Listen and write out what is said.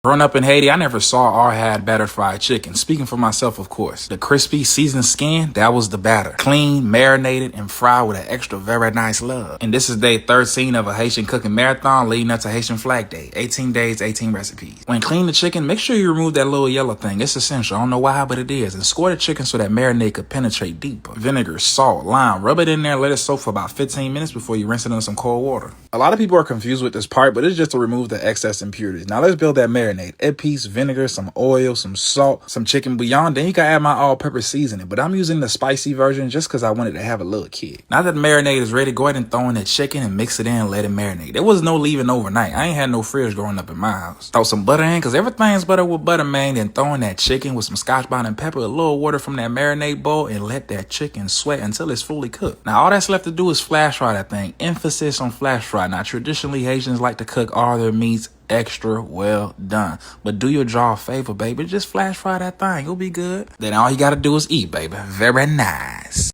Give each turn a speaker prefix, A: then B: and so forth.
A: Growing up in Haiti, I never saw or had battered fried chicken. Speaking for myself, of course. The crispy, seasoned skin, that was the batter. Clean, marinated, and fried with an extra very nice love. And this is day 13 of a Haitian cooking marathon leading up to Haitian Flag Day. 18 days, 18 recipes. When cleaning the chicken, make sure you remove that little yellow thing. It's essential. I don't know why, but it is. And score the chicken so that marinade could penetrate deeper. Vinegar, salt, lime. Rub it in there, let it soak for about 15 minutes before you rinse it in some cold water. A lot of people are confused with this part, but it's just to remove the excess impurities. Now let's build that marinade. Epice, vinegar, some oil, some salt, some chicken bouillon. Then you can add my all-purpose seasoning, but I'm using the spicy version just because I wanted to have a little kick. Now that the marinade is ready, go ahead and throw in that chicken and mix it in and let it marinate. There was no leaving overnight. I ain't had no fridge growing up in my house. Throw some butter in because everything's butter with butter, man. Then throw in that chicken with some scotch bonnet and pepper, a little water from that marinade bowl, and let that chicken sweat until it's fully cooked. Now all that's left to do is flash fry that thing. Emphasis on flash fry. Now traditionally Haitians like to cook all their meats extra well done, but do your jaw a favor, baby. Just flash fry that thing. You'll be good. Then all you gotta do is eat, baby. Very nice.